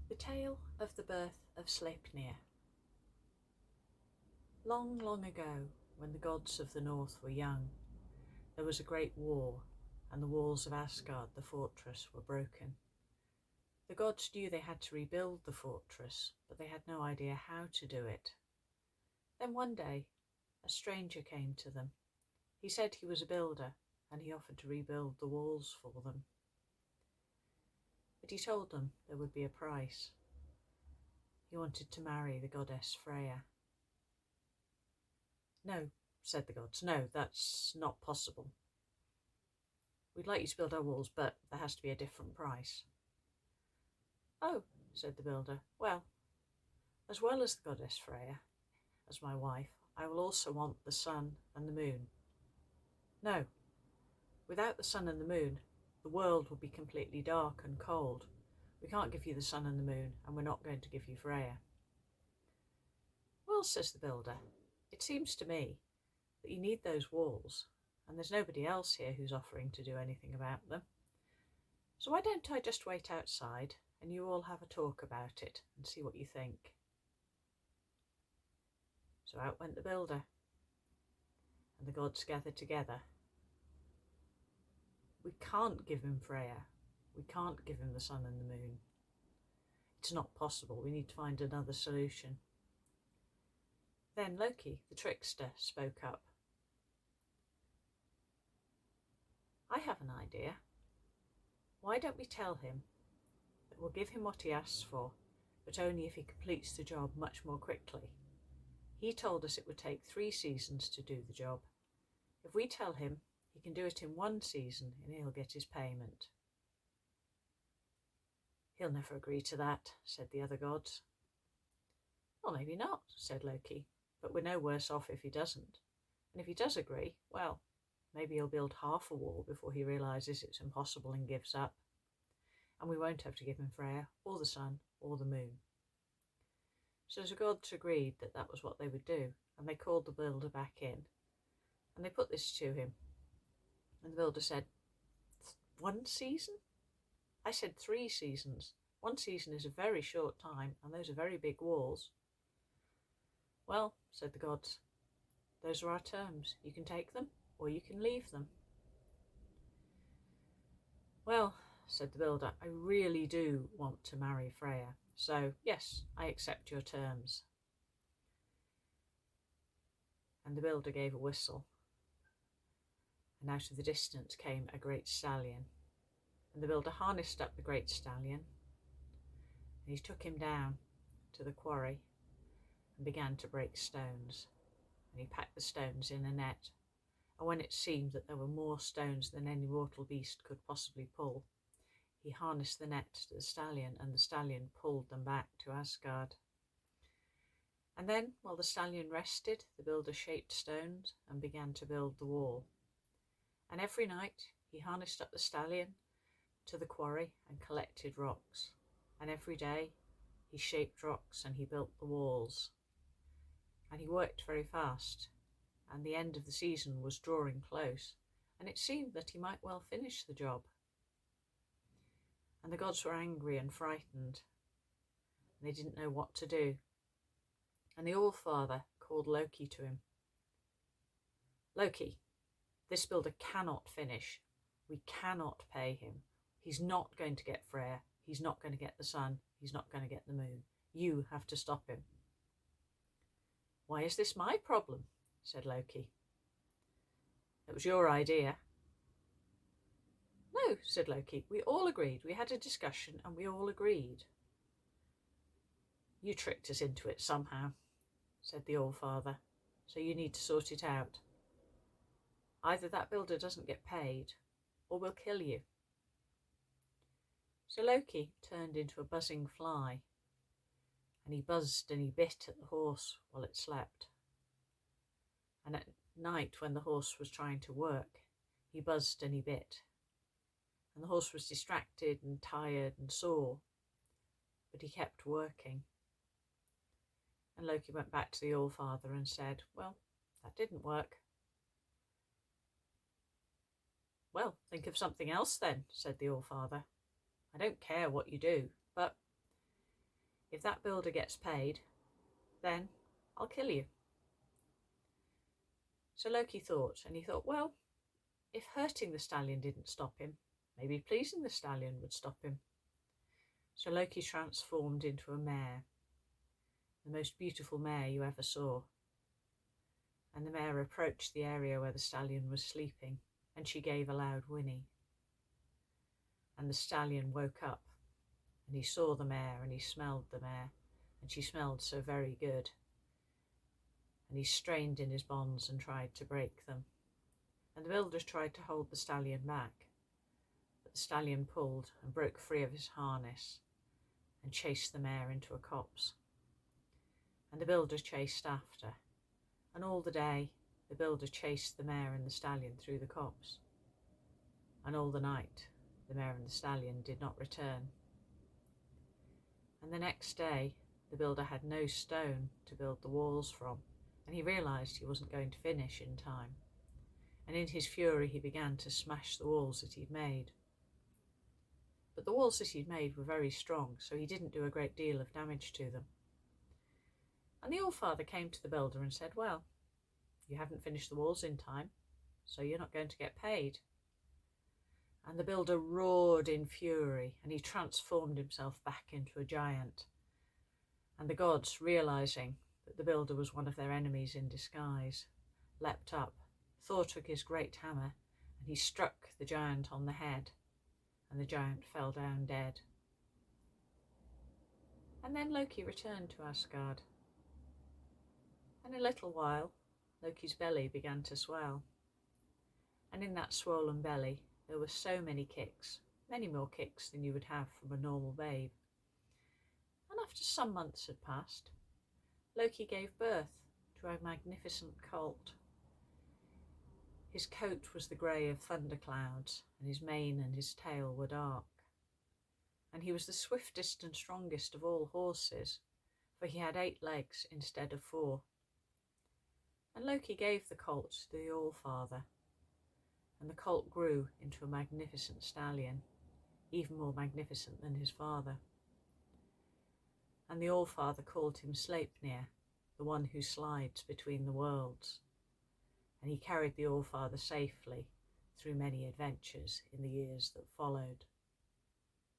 The Tale of the Birth of Sleipnir. Long, long ago, when the gods of the north were young, there was a great war, and the walls of Asgard, the fortress, were broken. The gods knew they had to rebuild the fortress, but they had no idea how to do it. Then one day, a stranger came to them. He said he was a builder, and he offered to rebuild the walls for them. But he told them there would be a price. He wanted to marry the goddess Freya. "No," said the gods, "no, that's not possible. We'd like you to build our walls, but there has to be a different price." "Oh," said the builder, "well as the goddess Freya, as my wife, I will also want the sun and the moon." "No, without the sun and the moon, the world will be completely dark and cold. We can't give you the sun and the moon, and we're not going to give you Freya." "Well," says the builder, "it seems to me that you need those walls, and there's nobody else here who's offering to do anything about them. So why don't I just wait outside and you all have a talk about it and see what you think?" So out went the builder, and the gods gathered together. "We can't give him Freya. We can't give him the sun and the moon. It's not possible. We need to find another solution." Then Loki, the trickster, spoke up. "I have an idea. Why don't we tell him that we'll give him what he asks for, but only if he completes the job much more quickly? He told us it would take 3 seasons to do the job. If we tell him he can do it in 1 season and he'll get his payment." "He'll never agree to that," said the other gods. "Well, maybe not," said Loki, "but we're no worse off if he doesn't. And if he does agree, well, maybe he'll build half a wall before he realises it's impossible and gives up. And we won't have to give him Freya, or the sun, or the moon." So the gods agreed that that was what they would do, and they called the builder back in, and they put this to him. And the builder said, 1 season? I said 3 seasons. 1 season is a very short time, and those are very big walls." "Well," said the gods, "those are our terms. You can take them, or you can leave them." "Well," said the builder, "I really do want to marry Freya, so yes, I accept your terms." And the builder gave a whistle, and out of the distance came a great stallion. And the builder harnessed up the great stallion, and he took him down to the quarry and began to break stones. And he packed the stones in a net, and when it seemed that there were more stones than any mortal beast could possibly pull, he harnessed the net to the stallion, and the stallion pulled them back to Asgard. And then, while the stallion rested, the builder shaped stones and began to build the wall. And every night he harnessed up the stallion to the quarry and collected rocks. And every day he shaped rocks and he built the walls. And he worked very fast, and the end of the season was drawing close, and it seemed that he might well finish the job. And the gods were angry and frightened, and they didn't know what to do. And the All-Father called Loki to him. "Loki, this builder cannot finish. We cannot pay him. He's not going to get Freya. He's not going to get the sun. He's not going to get the moon. You have to stop him." "Why is this my problem?" said Loki. "It was your idea." "No," said Loki, "we all agreed. We had a discussion and we all agreed." "You tricked us into it somehow," said the All-Father, "so you need to sort it out. Either that builder doesn't get paid, or we'll kill you." So Loki turned into a buzzing fly, and he buzzed and he bit at the horse while it slept. And at night, when the horse was trying to work, he buzzed and he bit. And the horse was distracted and tired and sore, but he kept working. And Loki went back to the All-Father and said, "Well, that didn't work." "Well, think of something else then," said the All-Father. "I don't care what you do, but If that builder gets paid, then I'll kill you. So Loki thought, and he thought, well, if hurting the stallion didn't stop him, maybe pleasing the stallion would stop him. So Loki transformed into a mare, the most beautiful mare you ever saw. And the mare approached the area where the stallion was sleeping, and she gave a loud whinny. And the stallion woke up, and he saw the mare, and he smelled the mare, and she smelled so very good. And he strained in his bonds and tried to break them. And the builders tried to hold the stallion back, but the stallion pulled and broke free of his harness and chased the mare into a copse. And the builders chased after, and all the day the builder chased the mare and the stallion through the copse. And all the night the mare and the stallion did not return. And the next day the builder had no stone to build the walls from, and he realised he wasn't going to finish in time. And in his fury he began to smash the walls that he'd made. But the walls that he'd made were very strong, so he didn't do a great deal of damage to them. And the Allfather came to the builder and said, well, you haven't finished the walls in time, so you're not going to get paid. And the builder roared in fury, and he transformed himself back into a giant. And the gods, realising that the builder was one of their enemies in disguise, leapt up. Thor took his great hammer, and he struck the giant on the head, and the giant fell down dead. And then Loki returned to Asgard. And in a little while, Loki's belly began to swell. And in that swollen belly, there were so many kicks, many more kicks than you would have from a normal babe. And after some months had passed, Loki gave birth to a magnificent colt. His coat was the grey of thunderclouds, and his mane and his tail were dark. And he was the swiftest and strongest of all horses, for he had 8 legs instead of 4. And Loki gave the colt to the Allfather, and the colt grew into a magnificent stallion, even more magnificent than his father. And the Allfather called him Sleipnir, the one who slides between the worlds. And he carried the Allfather safely through many adventures in the years that followed.